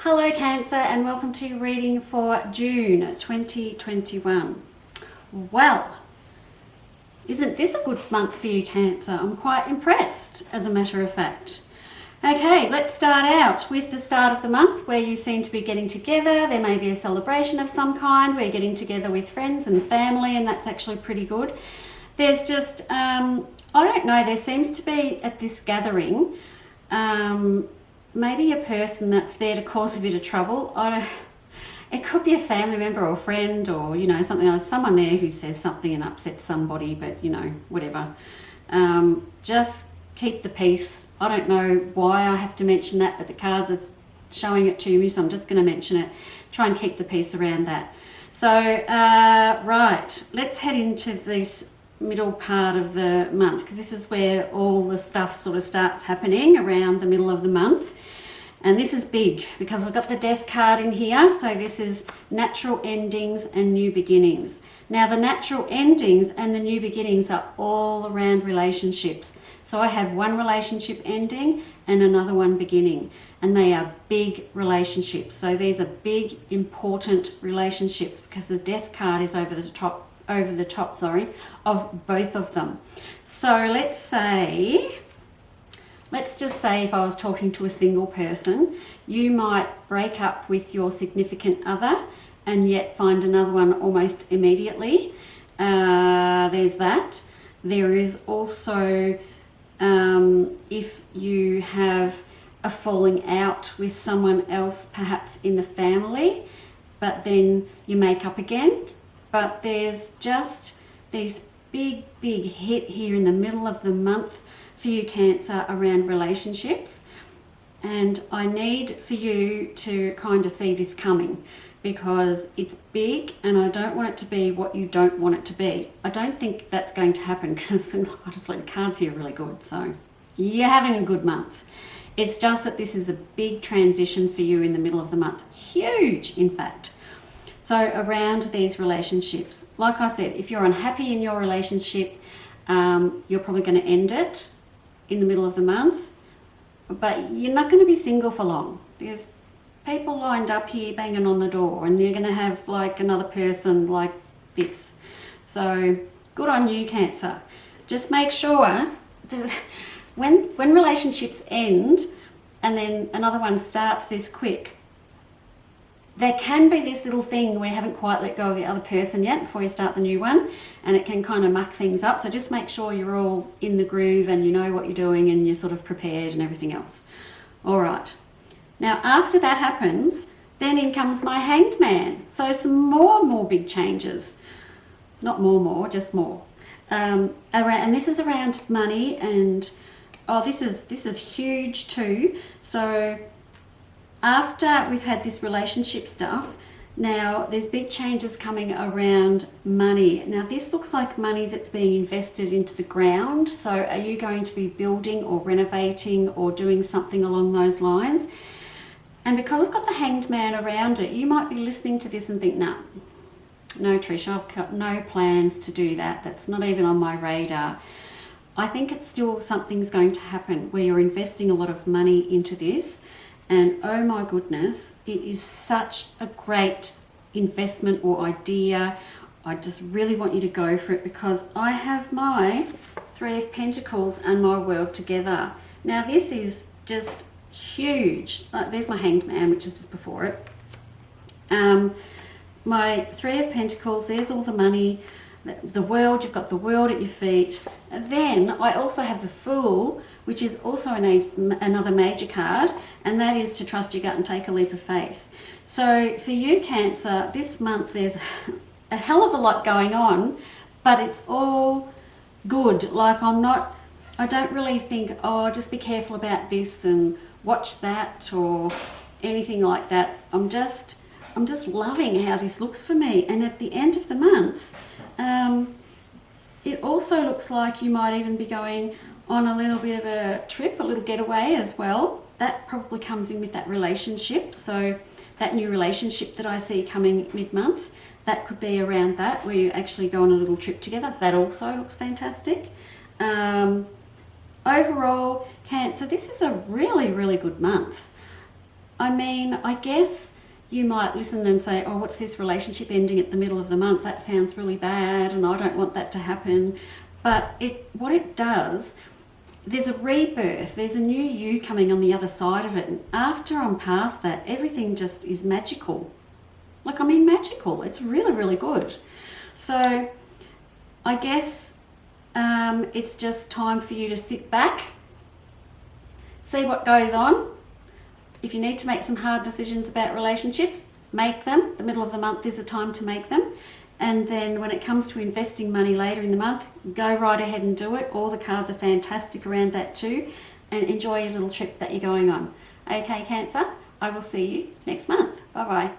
Hello Cancer, and welcome to your reading for June 2021. Well, isn't this a good month for you Cancer? I'm quite impressed, as a matter of fact. Okay, let's start out with the start of the month where you seem to be getting together. There may be a celebration of some kind. We're getting together with friends and family, and that's actually pretty good. There's just, I don't know, there seems to be at this gathering maybe a person that's there to cause a bit of trouble. It could be a family member or a friend, or something else, someone there who says something and upsets somebody, but whatever. Just keep the peace. I don't know why I have to mention that, but the cards are showing it to me, so I'm just going to mention it. Try and keep the peace around that. So right, let's head into this middle part of the month, because this is where all the stuff sort of starts happening around the middle of the month. And this is big because I've got the Death card in here. So this is natural endings and new beginnings. Now the natural endings and the new beginnings are all around relationships. So I have one relationship ending and another one beginning, and they are big relationships. So these are big, important relationships because the Death card is over the top of both of them. So let's just say if I was talking to a single person, you might break up with your significant other and yet find another one almost immediately. There's that. There is also if you have a falling out with someone else, perhaps in the family, but then you make up again. But there's just these big hit here in the middle of the month for you Cancer around relationships, and I need for you to kind of see this coming because it's big and I don't want it to be what you don't want it to be. I don't think that's going to happen because honestly the cards here are really good, so you're having a good month. It's just that this is a big transition for you in the middle of the month, huge in fact. So around these relationships, like I said, if you're unhappy in your relationship, you're probably going to end it in the middle of the month, but you're not going to be single for long. There's people lined up here banging on the door, and you're going to have like another person like this. So good on you Cancer. Just make sure when relationships end and then another one starts this quick, there can be this little thing where you haven't quite let go of the other person yet before you start the new one, and it can kind of muck things up. So just make sure you're all in the groove and you know what you're doing and you're sort of prepared and everything else. All right. Now, after that happens, then in comes my Hanged Man. So some more big changes. Not more, just more. And this is around money, and this is huge too. So after we've had this relationship stuff, now there's big changes coming around money. Now this looks like money that's being invested into the ground. So are you going to be building or renovating or doing something along those lines? And because I've got the Hanged Man around it, you might be listening to this and think, no Trish, I've got no plans to do that. That's not even on my radar. I think it's still something's going to happen where you're investing a lot of money into this. And oh my goodness, it is such a great investment or idea. I just really want you to go for it because I have my Three of Pentacles and my World together. Now this is just huge. There's my Hanged Man, which is just before it. My Three of Pentacles, there's all the money. The World, you've got the World at your feet. And then I also have the Fool, which is also another major card, and that is to trust your gut and take a leap of faith. So for you Cancer, this month there's a hell of a lot going on, but it's all good. Like I don't really think, oh, just be careful about this and watch that or anything like that. I'm just loving how this looks for me. And at the end of the month, it also looks like you might even be going on a little bit of a trip, a little getaway as well. That probably comes in with that relationship. So that new relationship that I see coming mid-month, that could be around that, where you actually go on a little trip together. That also looks fantastic. Overall, Cancer, this is a really good month. I mean, I guess you might listen and say, oh, what's this relationship ending at the middle of the month? That sounds really bad and I don't want that to happen. But what it does, there's a rebirth, there's a new you coming on the other side of it. And after I'm past that, everything just is magical. Like, I mean, magical. It's really, really good. So I guess it's just time for you to sit back, see what goes on. If you need to make some hard decisions about relationships, make them. The middle of the month is a time to make them. And then when it comes to investing money later in the month, go right ahead and do it. All the cards are fantastic around that too. And enjoy your little trip that you're going on. Okay, Cancer, I will see you next month. Bye-bye.